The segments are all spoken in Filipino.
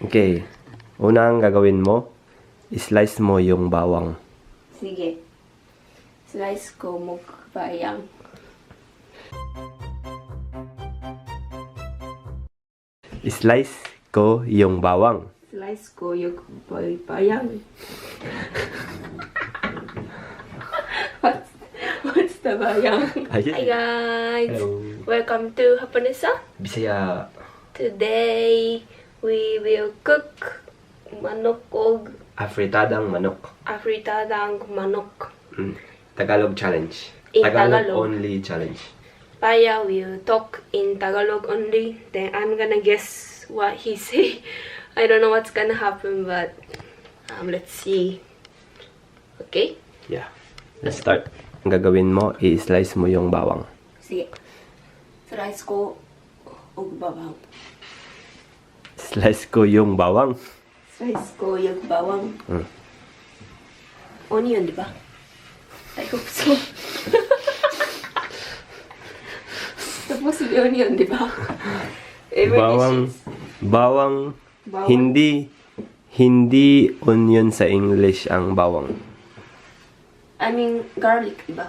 Okay. Una ang gagawin mo, slice mo yung bawang. Sige. Slice ko mukbayang. Slice ko yung bawang. Slice ko yung bayang. What's the bayang? Ayun. Hi guys! Hello. Welcome to Hapanesa. Bisaya. Today, we will cook manok og Afritadang manok. afritadang manok. Tagalog challenge. In Tagalog Tagalog. only challenge. Paya will talk in Tagalog only. Then I'm gonna guess what he say. I don't know what's gonna happen, but let's see. Okay? Yeah. Let's start. Ang gagawin mo, i-slice mo yung bawang. Sige. Slice ko og bawang. Slice ko yung bawang. Slice ko yung bawang. Onion, di ba? I hope so. Tapos may onion, di ba? Bawang, bawang, Bawang. hindi onion sa English ang bawang. I mean, garlic, di ba?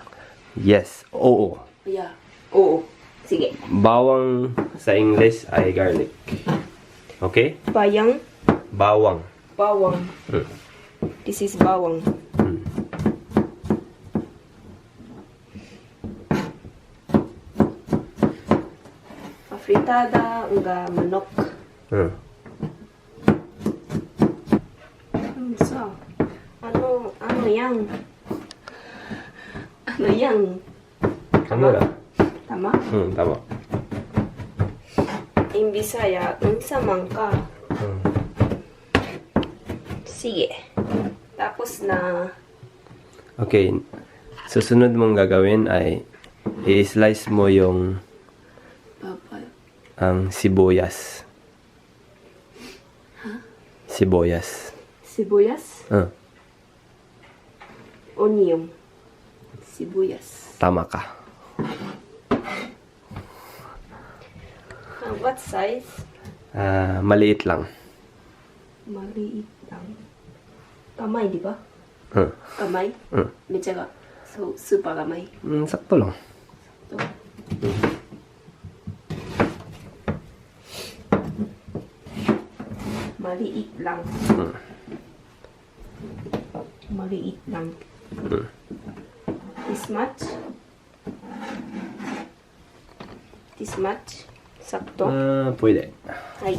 Yes, oo. Yeah. Oo. Sige. Bawang sa English ay garlic. Okay? Bayang. Bawang. Bawang. This is bawang. Afritada nga manok. So, ano yang? Ano yang? Ano na? Tama? Tama. In Bisaya, unsa man ka? Sige. Tapos na Okay. Susunod mong gagawin ay i-slice mo yung papay. ang sibuyas. Sibuyas. Sibuyas, Ah, onion. Sibuyas. tama ka. What size? Maliit lang. Maliit lang. Kamay, di ba? Kamay? Mm. Medyo ka. So, super kamay. Sakto lang. So, maliit lang. Maliit lang. This much? This much? Sakto? Pwede. Ay.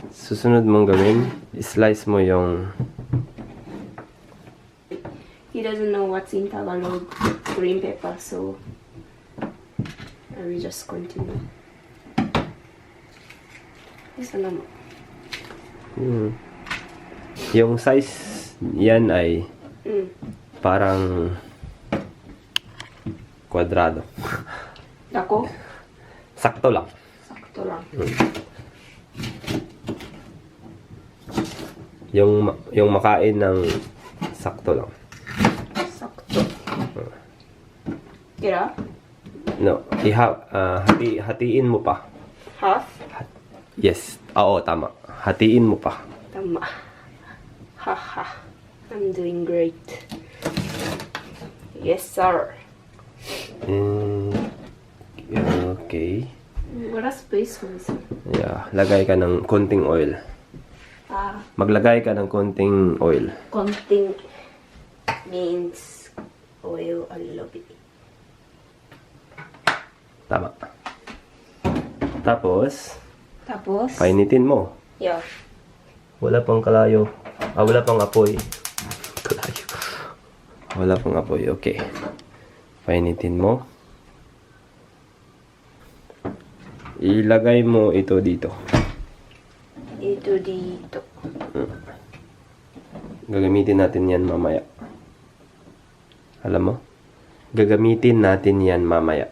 Susunod mong gawin, slice mo yung He doesn't know what's in Tagalog green pepper, so I will just continue. Isa naman. yung size yan ay parang kwadrado. Dako? Sakto lang. Sakto lang. Yung makain ng sakto lang. Sakto. Kira? No, hatiin mo pa. Half? Yes. Oo, tama. Hatiin mo pa. Tama. Haha. I'm doing great. Yes, sir. Okay. Wala space mo, sir. Yeah, lagay ka ng konting oil. Maglagay ka ng konting oil. Konting means oil a little bit. Tama. Tapos, Tapos? painitin mo. Yeah. Wala pang kalayo. Wala pang apoy. Kalayo. Wala pang apoy. Okay. Painitin mo. Ilagay mo ito dito. Ito dito. Gagamitin natin yan mamaya. Alam mo? Gagamitin natin yan mamaya.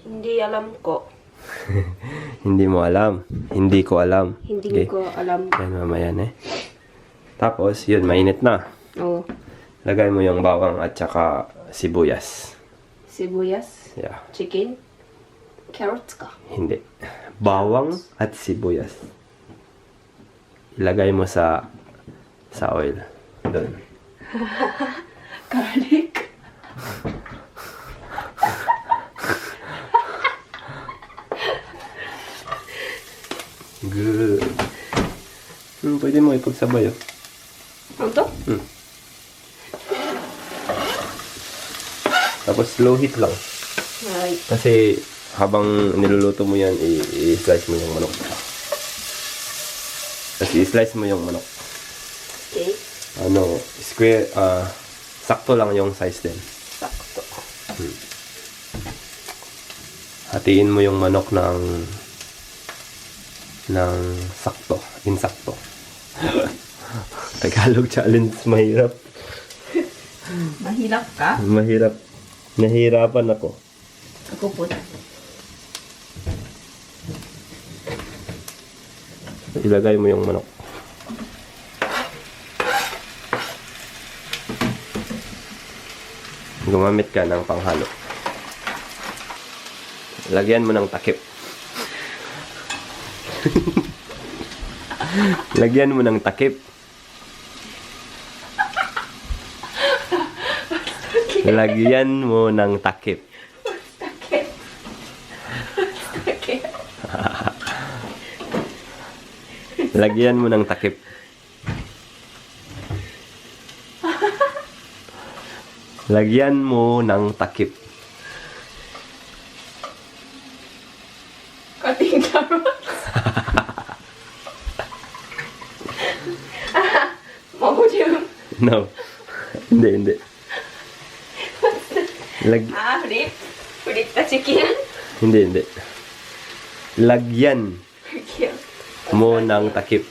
Hindi alam ko. Hindi mo alam. Hindi ko alam. Hindi Okay. ko alam. Yan mamaya na eh. Tapos, yun, mainit na. Oh, Lagay mo yung bawang at saka sibuyas. sibuyas, Yeah. chicken, carrots ka. Hindi. Bawang at sibuyas. ilagay mo sa oil. Doon. Garlic. Good. Pwede mo ipagsabay, oh. Ano to? Tapos slow heat lang. Right. Kasi habang niluluto mo yan, i-slice mo yung manok. Tapos i-slice mo yung manok. Okay. Square, sakto lang yung size din. Sakto. Hatiin mo yung manok ng sakto, insakto. Tagalog challenge, mahirap. Mahirap ka? Mahirap. Nahirapan ako. Ako po. Ilagay mo yung manok. Gumamit ka ng panghalo. Lagyan mo ng takip. Lagyan mo ng takip. Lagyan mo ng takip. Lagyan mo ng takip. Lagyan mo ng takip. Cutting carrots. Mahuli. No. Hindi. Flip. Flip na chicken. Hindi. Lagyan Okay. mo ng takip.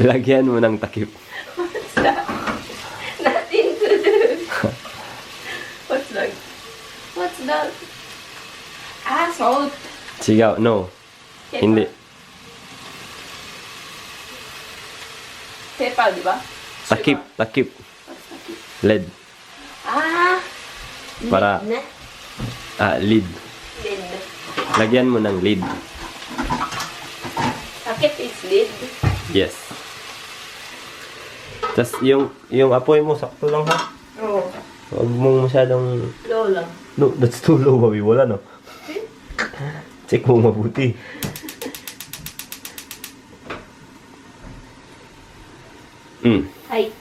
Lagyan mo ng takip. What's that? Nothing to do. What's that? Salt. Sigaw. No. Pepper. Hindi. Pepper, di ba? Takip. Sugar. Takip. What's takip? Led. Para- Lid na. Lid. Lid. Lagyan mo ng lid. Takip is lid. Yes. Tapos yung apoy mo, sakto lang ha. Oo. Huwag mong masyadong... Low lang. No, that's too low, baby. Wala, no? Check mo mabuti. Ay.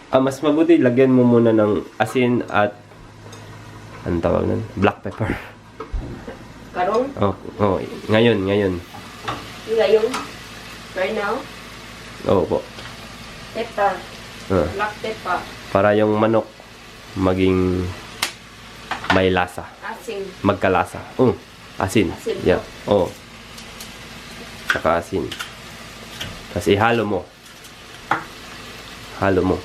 Mas mabuti, lagyan mo muna ng asin at anong tawag nun? Black pepper. Karong. Ngayon. Ngayon. Right now. Oo po. Pepper. Ah, Black pepper. para yung manok maging may lasa. Asin. Magkalasa. Asin. Asin po. Yeah. Oo. Saka asin. Tapos ihalo mo. Halo mo.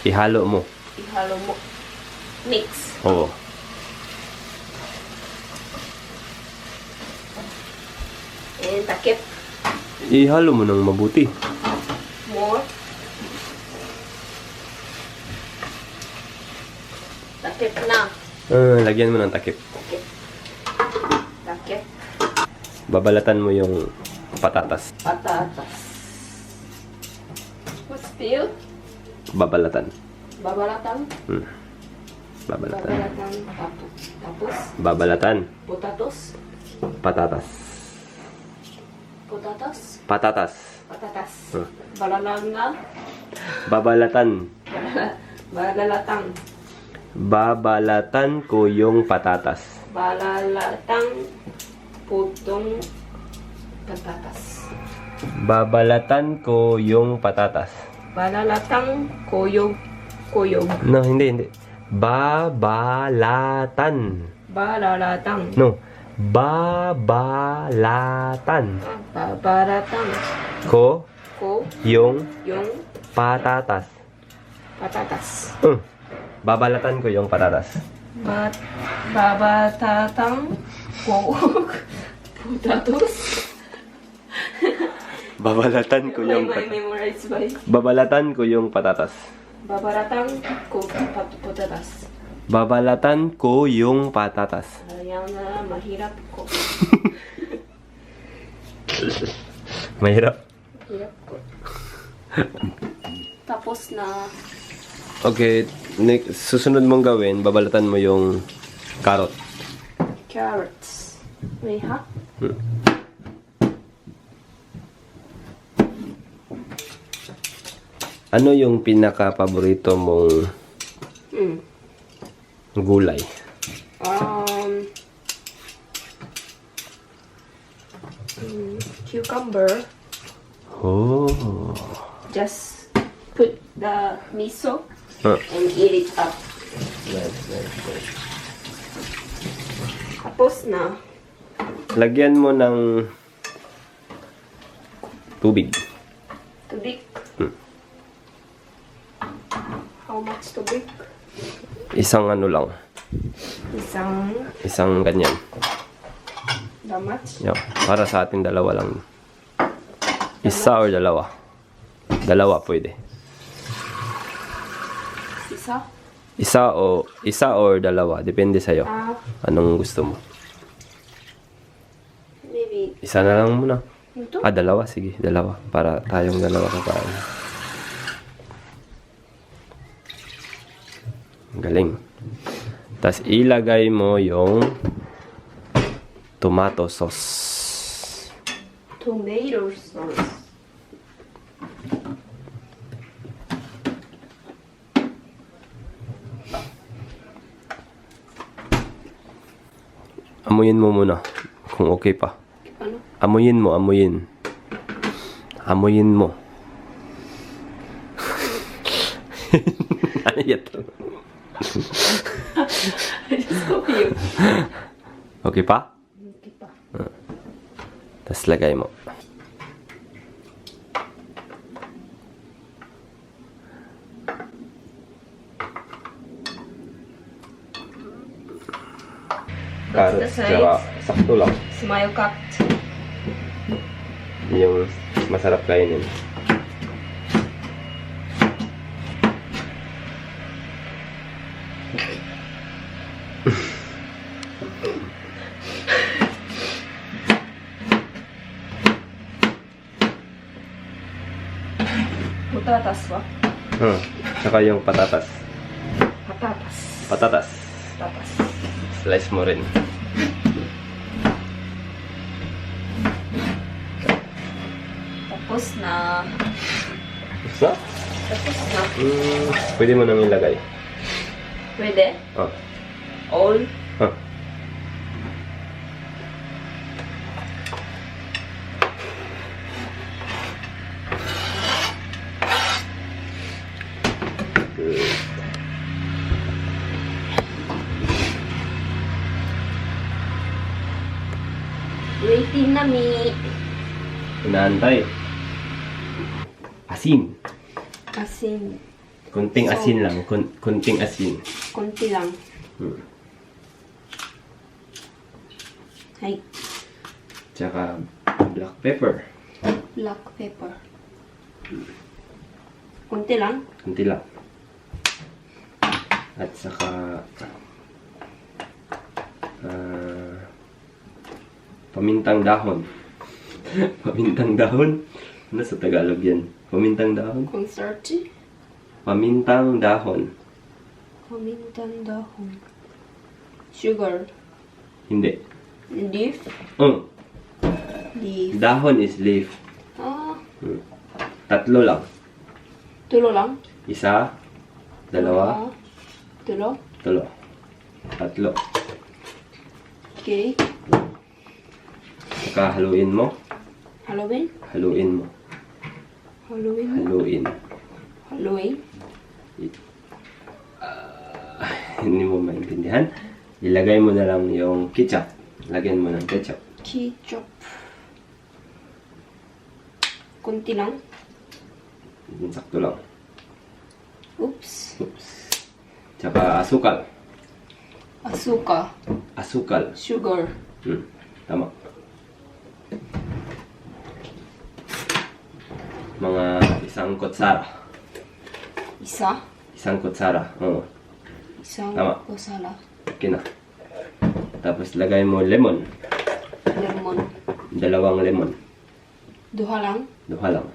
Ihalo mo. Ihalo mo. Mix. Oo. And takip. Ihalo mo ng mabuti. More. Takip na. Lagyan mo ng takip. Takip. Babalatan mo yung patatas. Patatas. What's pill? Babalatan. Babalatan. Babalatan. Babalatan. Tapos. Babalatan. Potatos. Patatas. Potatos. Patatas. Patatas. Hmm. Balalanga. Babalatan. Balalatang. Babalatan ko yung patatas. Balalatang putong patatas. Babalatan ko yung patatas. Balalatang kuyog. No, hindi. Babalatan. Balalatang. No. Babalatan Babaratang. ko Ko. yung Yung patatas. patatas. Babalatan ko yung patatas. Babatatang ko. Potatos. Babalatan ko yung May memorize ba? Babalatan ko yung patatas. Babaratang ko patatas. Babalatan ko yung patatas. Ayaw na, mahirap ko. Mahirap. Mahirap ko. Tapos na. Okay, susunod mong gawin, babalatan mo yung carrot. Carrots. Wait, ha? Ano yung pinaka-paborito mong gulay? Cucumber. Oh. Just put the miso Huh. and eat it up. Nice. Tapos na. Lagyan mo ng tubig. Tubig. How much tubig? Isang ano lang. Isang ganyan. How much? Yeah, para sa ating dalawa lang. Isa or dalawa? Dalawa pwede. Isa? Isa or dalawa. Depende sa'yo. Anong gusto mo? Maybe. Isa na lang muna. Ito? Dalawa. Sige, dalawa. Para tayong dalawa kakain. Galing. Tapos ilagay mo yung tomato sauce. Tomato sauce. Amuyin mo muna. Kung okay pa. Ano? Amuyin mo. Amuyin mo. Ano yan? I just confused. Okay pa? Okay pa. Tapos lagay mo. That's the size. Sakto lang. Smile cut. Yung masarap kainin. Patatas ba? Saka yung patatas. Patatas. Patatas. Patatas. Slice mo rin. Tapos na. Gusto? Tapos na. Pwede mo nang ilagay. Pwede? Oh. All? Huh. Good. Waiting na mi. Inaantay. Asin. Asin. Kunting So, asin lang. Kunting asin. Konti lang. Hay. Tsaka black pepper. Black pepper. Konti lang. Kunti lang. At saka pamintang dahon. Pamintang dahon? Ano sa Tagalog yan? Pamintang dahon? Concerti. Pamintang dahon. Pamintang dahon. Sugar. Hindi. Leaf. Leaf. Dahon is leaf. Tatlo lang. Tulo lang. Isa, dalawa, Tulo. tulo. Tatlo. Okay. Saka haluin mo. Halloween. Haluin mo. Halloween. Haluin. Halloween. Hindi mo maintindihan. Ilagay mo na lang yung ketchup. Lagyan mo ng ketchup. Ketchup. Konti lang. Sakto lang. Oops. Oops. Tsaka asukal. Asuka. Asukal. Sugar. Tama. Mga isang kutsara. Isa. Isang kutsara. Oo. Isang Tama. kusala. Okay na. Tapos lagay mo lemon. Lemon. 2 lemon. Duha lang. Duha lang.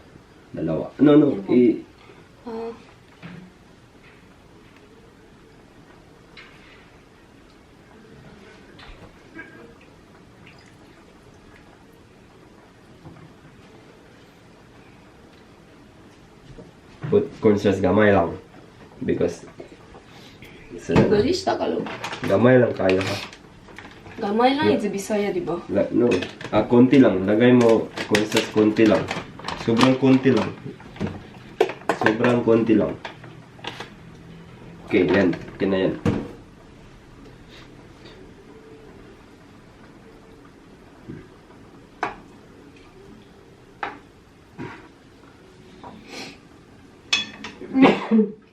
2. No, no. Ah, Put cornstarch gamay lang. Because English, Tagalog. gamay lang kayo ha. Gamay lang, it's Bisaya, di ba? No. Konti lang. Lagay mo cornstarch konti lang. Sobrang konti lang. Sobrang konti lang. Okay, yan. Okay na yan.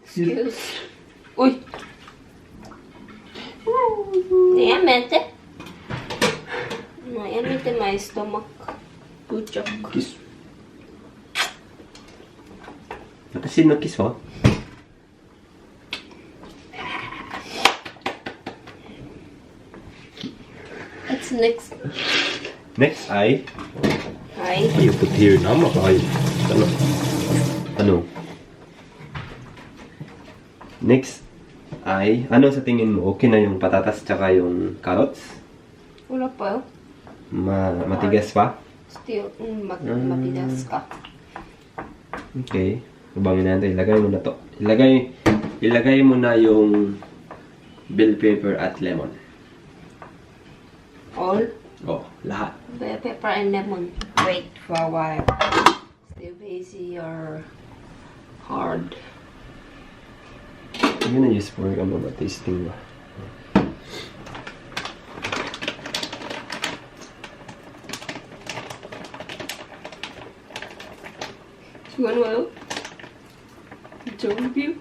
Excuse. Uy! Niamete. Niamete my stomach. Puchok. Kiss. Kasi no kiss ho. What's next? Next ay. Hi. You put here na makakayo. Ano? Ano? Next ay, ano sa tingin mo? Okay na yung patatas tsaka yung carrots? Wala pa. Matigas pa? Still, matigas ka. Okay. Ubangin natin. Ilagay mo na to. Ilagay mo na yung bell pepper at lemon. All? Oh, lahat. Bell pepper and lemon. Wait for a while. Still busy or hard? I'm gonna use for tasting ba. One well. Joke you.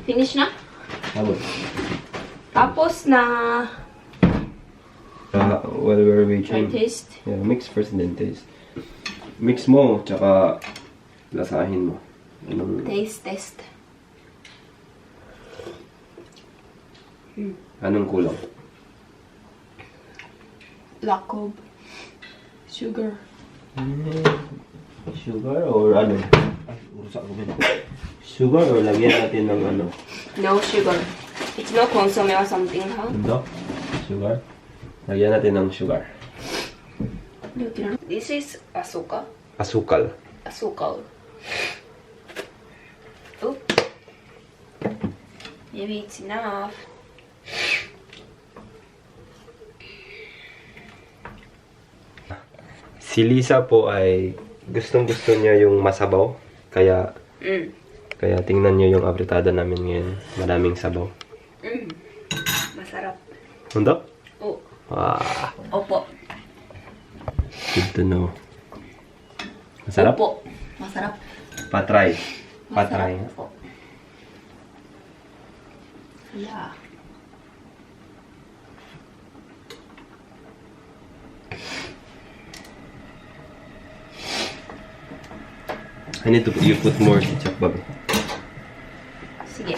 Finish na? Sabot. Tapos na. While we're Try waiting. taste. Yeah, mix first and then taste. Mix mo, tsaka lasahin mo. Taste. Anong kulang? Lack of sugar. Sugar or ano? Ay, urusak ko ba? Sugar or lagyan natin ng ano? No sugar. It's no consomme or something, huh? Ito? Sugar? Lagyan natin ng sugar. This is asuka. Asukal. Asukal. Oh. Maybe it's enough. Si Lisa po ay gustong-gusto niya yung masabaw. Kaya tingnan niyo yung apritada namin ngayon. Maraming sabaw. Masarap. Hindi? Oh. Ah, Opo. good to know. Masarap? Opo. Masarap. Patry. Patry. Masarap po. Yeah. I need to you put more ketchup, babe. Sige.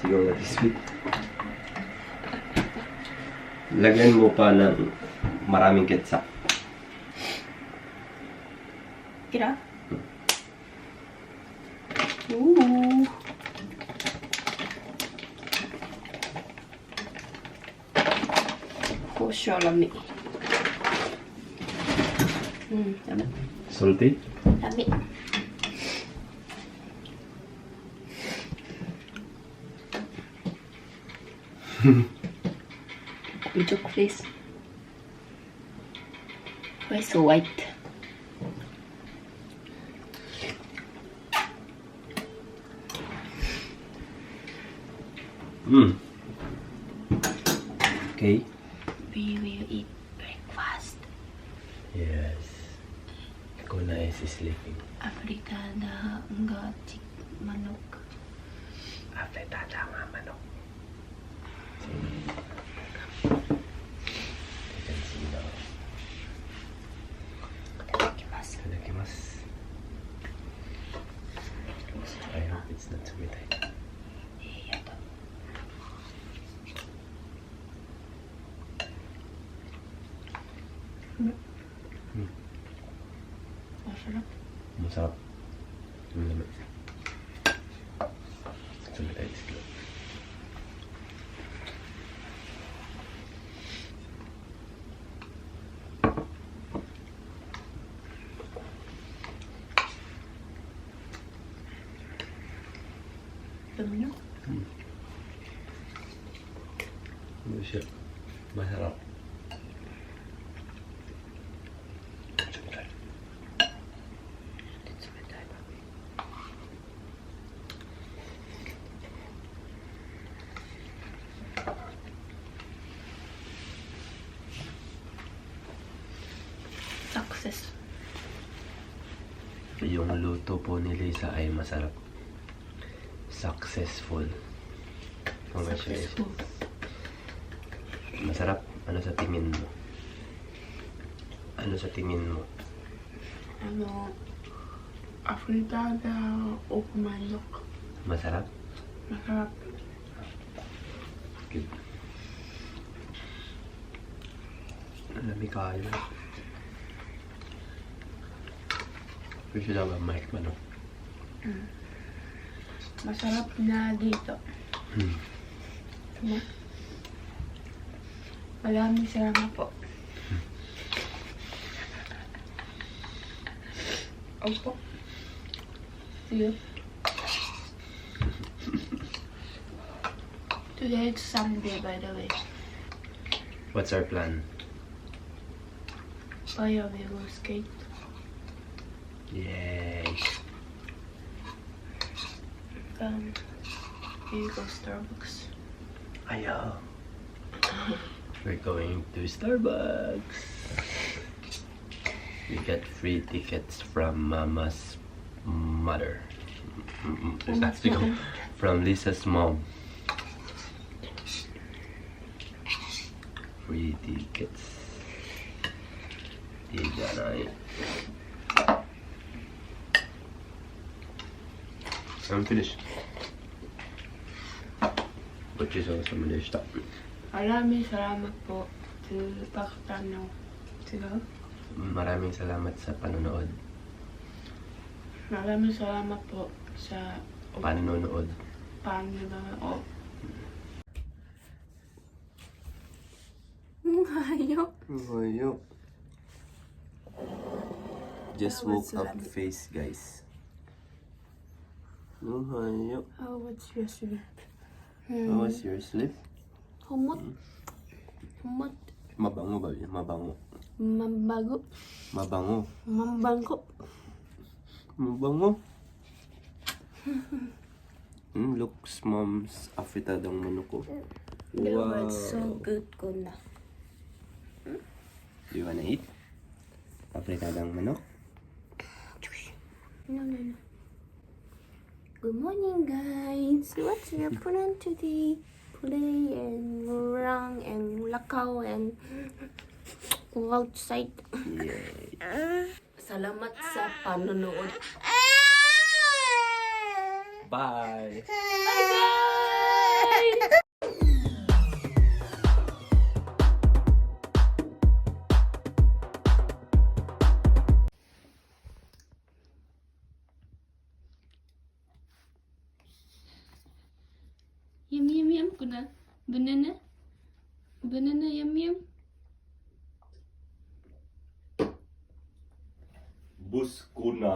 Siguro natin sweet. Lagyan mo pa ng maraming ketchup. Kira? Ooh. For sure, lami. Lami. Salty? Lami. Joke face. Why so white? Okay. We will eat breakfast. Yes. Kuna is sleeping. Afritada nga manok. Afritada nga manok. You can see now. Itadakimasu. Itadakimasu. I hope it's not too tight. Masarap. Masarap. Ang lamig. Sunod tayo sa club. Alam niyo? Ano siya? Masarap. Success. Yung luto po ni Lisa ay masarap. Successful. Congratulations. Successful. Masarap. Ano sa tingin mo? Ano sa tingin mo? Ano, afritada o manok. Masarap? Masarap. Good. Alam kayo. Pero siya daw Mike manok. Masarap na dito. Maraming salamat po. Opo. See you. Today it's Sunday, by the way. What's our plan? Buy a roller skate. Yay! Here you go, Starbucks. Ayaw. We're going to Starbucks. We got free tickets from Mama's mother. Mama's mother. From Lisa's mom. Free tickets. I'm finished. Which is also finished up. Maraming salamat po sa pagtanong. Sige. Maraming salamat sa panonood. Maraming salamat po sa Panonood. panonood. Hayop. Hayop. Just That was woke up lovely. face, guys. Hayop. How was your sleep? How was your sleep? Humot. Humot. Mabango ba yun? Mabango. Mambago. Mabango. Mambango. Mabango. Looks mom's afritadang manok ko. That Wow. was so good, Kuna. Do you wanna eat? Afritadang manok? No, no, no. Good morning, guys. What's your plan today? Play and run and lakaw and go outside. Yay. Salamat sa panonood. Bye! Bye, guys! Yum, yum, yum. Kuna. Banana. Banana, yum, yum. Buskuna.